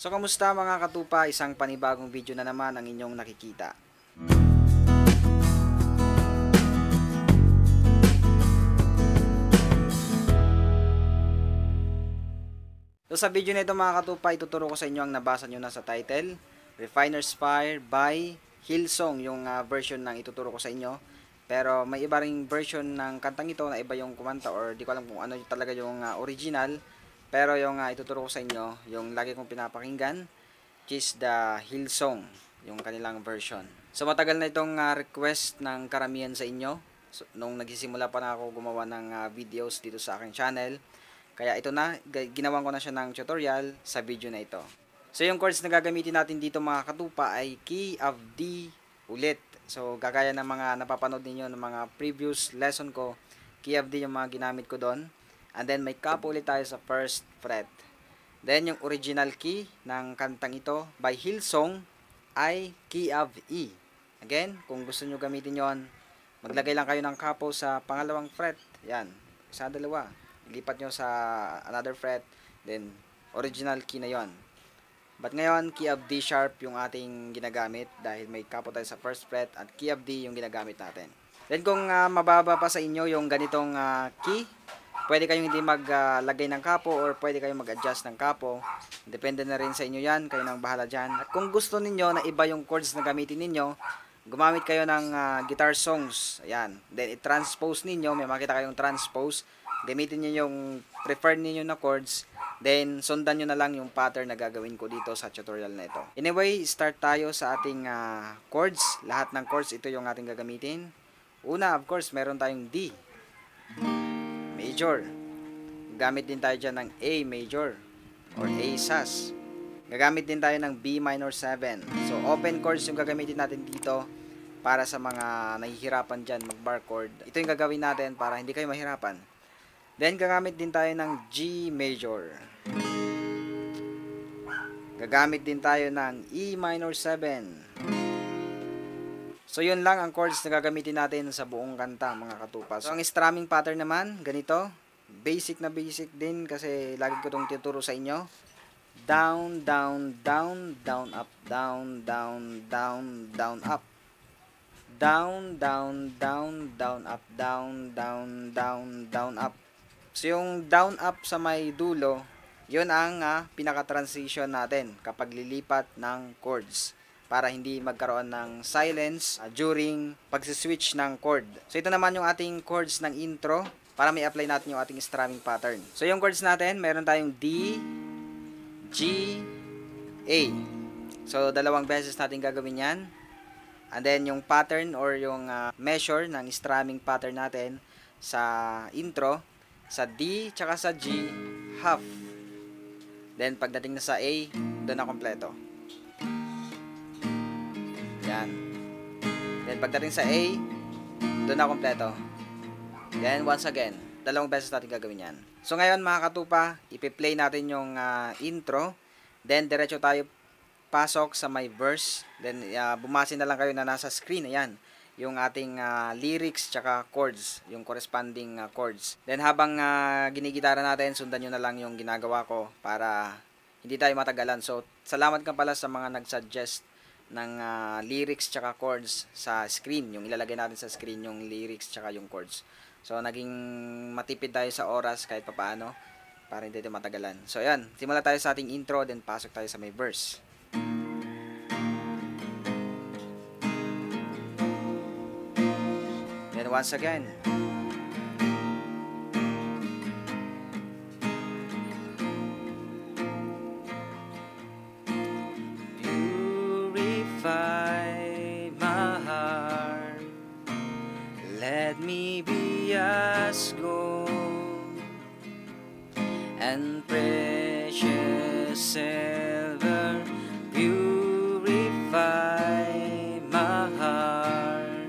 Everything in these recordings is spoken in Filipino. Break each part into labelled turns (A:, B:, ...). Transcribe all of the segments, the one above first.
A: So kamusta mga katupa, isang panibagong video na naman ang inyong nakikita. So sa video na ito mga katupa, ituturo ko sa inyo ang nabasa nyo na sa title, Refiner's Fire by Hillsong, yung version ng ituturo ko sa inyo. Pero may iba ring version ng kantang ito na iba yung kumanta, or di ko alam kung ano talaga yung original. Pero yung ituturo ko sa inyo, yung lagi kong pinapakinggan, which is the Hillsong, yung kanilang version. So matagal na itong request ng karamihan sa inyo. So, nung nagsisimula pa na ako gumawa ng videos dito sa aking channel. Kaya ito na, ginawan ko na siya ng tutorial sa video na ito. So yung chords na gagamitin natin dito mga katupa ay key of D ulit. So gagaya ng mga napapanood ninyo ng mga previous lesson ko, key of D yung mga ginamit ko doon. And then may cap ulit tayo sa first fret. Then yung original key ng kantang ito by Hillsong ay key of E. Again, kung gusto nyo gamitin yon, maglagay lang kayo ng capo sa pangalawang fret. Yan, sa dalawa. Ilipat nyo sa another fret, then original key na yon. But ngayon, key of D sharp yung ating ginagamit dahil may capo tayo sa first fret at key of D yung ginagamit natin. Then kung mababa pa sa inyo yung ganitong key, pwede kayong hindi maglagay ng capo or pwede kayong mag-adjust ng capo. Depende na rin sa inyo yan, kayo nang bahala dyan. At kung gusto ninyo na iba yung chords na gamitin ninyo, gumamit kayo ng guitar songs. Ayan. Then i-transpose ninyo, may makita kayong transpose. Gamitin niyo yung preferred niyo na chords, then sundan niyo na lang yung pattern na gagawin ko dito sa tutorial na ito. Anyway, start tayo sa ating chords. Lahat ng chords ito yung ating gagamitin. Una, of course, meron tayong D major. Gagamit din tayo dyan ng A major or A sus. Gagamit din tayo ng B minor 7. So open chords yung gagamitin natin dito para sa mga nahihirapan dyan mag-bar chord. Ito yung gagawin natin para hindi kayo mahirapan. Then, gagamit din tayo ng G major. Gagamit din tayo ng E minor 7. So, yun lang ang chords na gagamitin natin sa buong kanta, mga katupas. So, ang strumming pattern naman, ganito. Basic na basic din kasi lagi ko itong tuturo sa inyo. Down, down, down, down, up, down, down, down, down, up. Down, down, down, down, up, down, down, down, down, up. So, yung down up sa may dulo, yun ang pinaka-transition natin kapag lilipat ng chords para hindi magkaroon ng silence during pag-switch ng chord. So, ito naman yung ating chords ng intro para may apply natin yung ating strumming pattern. So, yung chords natin, meron tayong D, G, A. So, dalawang beses natin gagawin yan. And then, yung pattern or yung measure ng strumming pattern natin sa intro, sa D, tsaka sa G, half. Then, pagdating na sa A, doon na kompleto. Yan. Then, pagdating sa A, doon na kompleto. Then, once again, dalawang beses natin gagawin yan. So, ngayon, mga katupa, ipi-play natin yung intro. Then, diretso tayo pasok sa may verse. Then, bumase na lang kayo na nasa screen. Ayan. Yung ating lyrics tsaka chords, yung corresponding chords. Then habang ginigitara natin, sundan nyo na lang yung ginagawa ko para hindi tayo matagalan. So, salamat ka pala sa mga nag-suggest ng lyrics tsaka chords sa screen. Yung ilalagay natin sa screen, yung lyrics tsaka yung chords. So, naging matipid tayo sa oras kahit papaano para hindi tayo matagalan. So, ayan. Simula tayo sa ating intro, then pasok tayo sa may verse. Once again. Purify my heart, let me be as gold and precious silver. Purify my heart,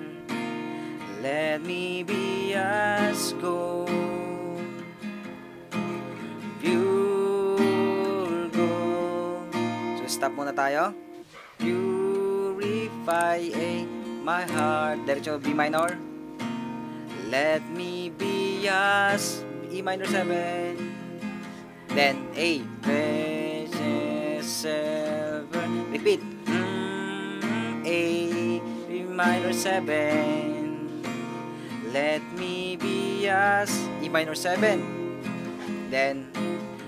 A: let me be as gold, pure gold. So, stop muna tayo. Purify my heart. Diretso B minor. Let me be as E minor 7. Then A. Precious 7. Repeat. A, B minor 7. Let me be as E minor 7. Then,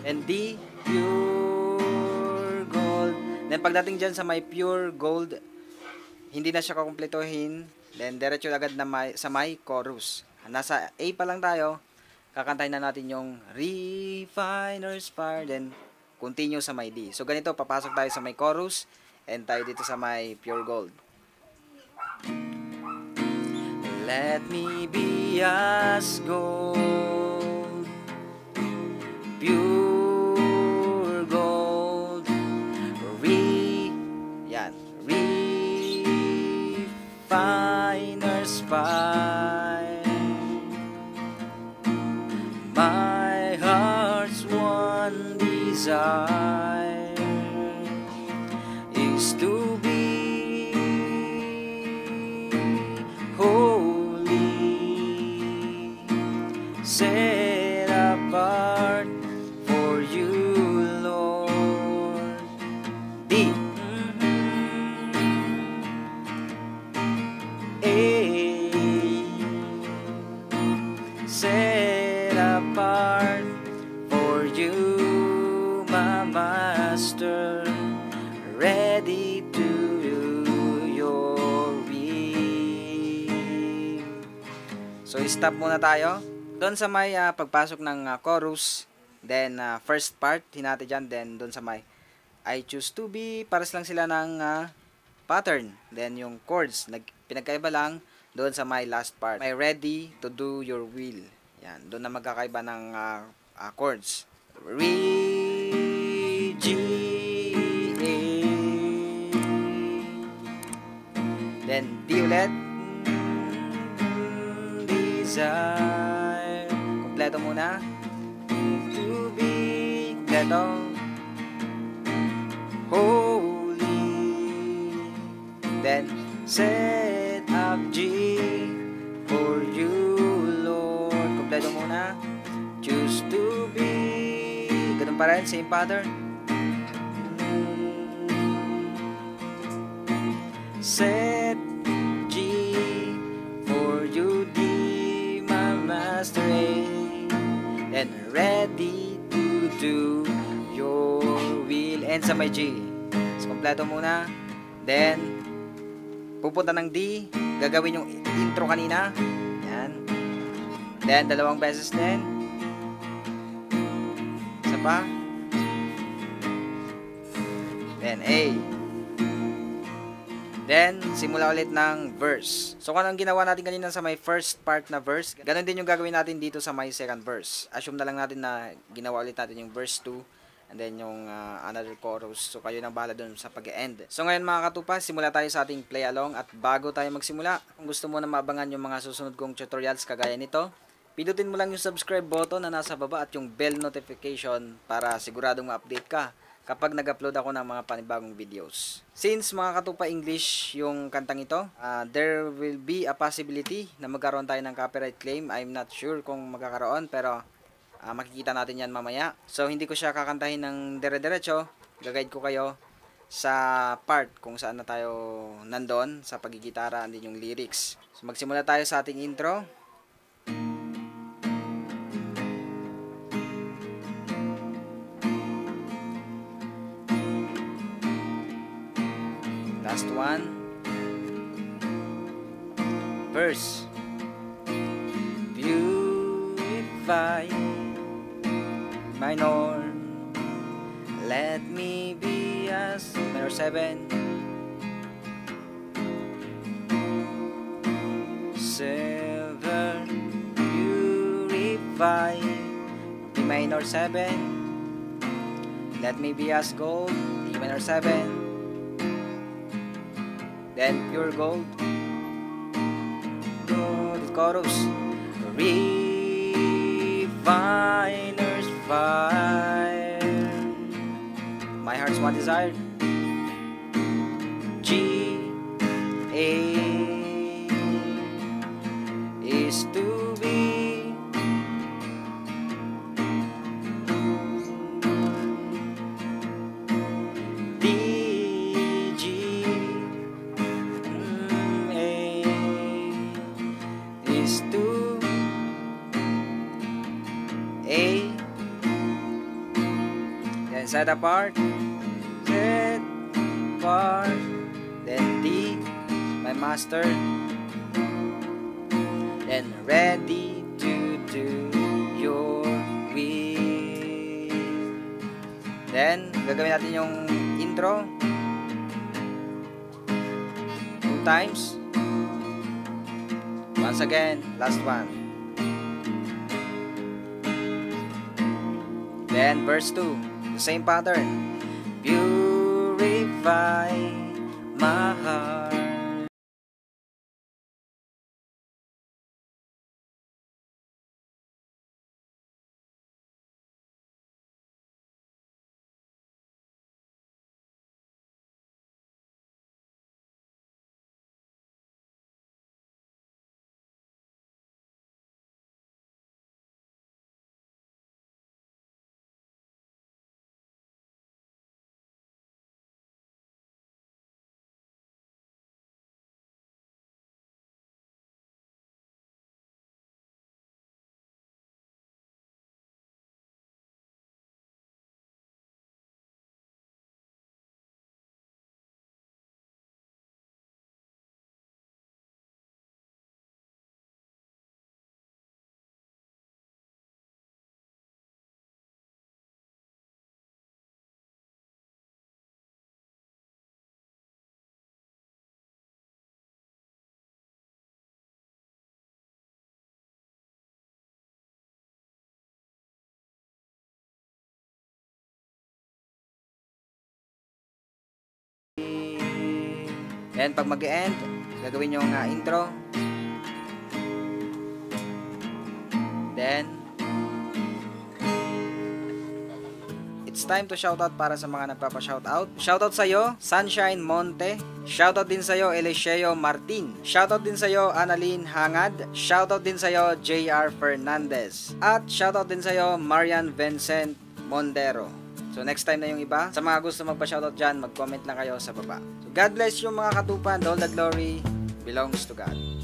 A: and D, pure gold. Then, pagdating dyan sa may pure gold, hindi na siya kukumpletuhin. Then, diretso agad na sa may chorus. Nasa A pa lang tayo. Kakantahin na natin yung Refiner's Fire. Then, continue sa may D. So, ganito, papasok tayo sa may chorus. And tayo dito sa may pure gold. Let me be as gold, pure gold, refiner's fire. My heart's one desire is to be set apart for you, Lord. D. A. Set apart for you, my Master, ready to do your will. So, stop muna tayo. Doon sa may pagpasok ng chorus, then first part, hinati dyan, then doon sa may I choose to be, pares lang sila ng pattern. Then yung chords, pinagkaiba lang doon sa my last part. May ready to do your will. Yan, doon na magkakaiba ng chords. Re, G, A. Then D ulit. Desire. Kompleto muna. To be kompleto. Holy. Then set up G for you, Lord. Kompleto muna. Choose to be. Ganun pa rin, same pattern. Set G for you, D, my Master, A. And ready to do your will. And sa may G. So, kompleto muna. Then, pupunta ng D. Gagawin yung intro kanina. Yan. Then, dalawang beses din. Isa pa. Then, A. Then, simula ulit ng verse. So, kung anong ginawa natin kanina sa may first part na verse, ganun din yung gagawin natin dito sa may second verse. Assume na lang natin na ginawa ulit natin yung verse 2 and then yung another chorus. So, kayo nang bahala dun sa pag-end. So, ngayon mga katupa, simula tayo sa ating play along. At bago tayo magsimula, kung gusto mo na maabangan yung mga susunod kong tutorials kagaya nito, pindutin mo lang yung subscribe button na nasa baba at yung bell notification para siguradong ma-update ka kapag nag-upload ako ng mga panibagong videos. Since mga katupa English yung kantang ito, there will be a possibility na magkaroon tayo ng copyright claim. I'm not sure kung magkakaroon, pero makikita natin yan mamaya. So, hindi ko siya kakantahin ng dire-diretso. Gagayad ko kayo sa part kung saan na tayo nandun sa pagigitara and din yung lyrics. So, magsimula tayo sa ating intro. Last one. Verse. Purify minor. Let me be as minor 7. Silver. Purify D minor 7. Let me be as gold D minor 7. Then pure gold. Gold chorus. Refiner's fire. My heart's one desire. G, A is to be. Set apart. Set apart. Then D, my master. Then ready to do your will. Then, gagawin natin yung intro. 2 times. Once again, last one. Then verse 2, the same pattern. Purify my heart. Then pag mag-end, gagawin yung intro. Then it's time to shoutout para sa mga nagpapa-shoutout. Shoutout sa'yo, Sunshine Monte. Shoutout din sa'yo, Eliseo Martin. Shoutout din sa'yo, Annalyn Hangad. Shoutout din sa'yo, JR Fernandez. At shoutout din sa'yo, Marian Vincent Mondero. So next time na yung iba. Sa mga gusto magpa-shoutout dyan, mag-comment lang kayo sa baba. So God bless yung mga katupan. All the glory belongs to God.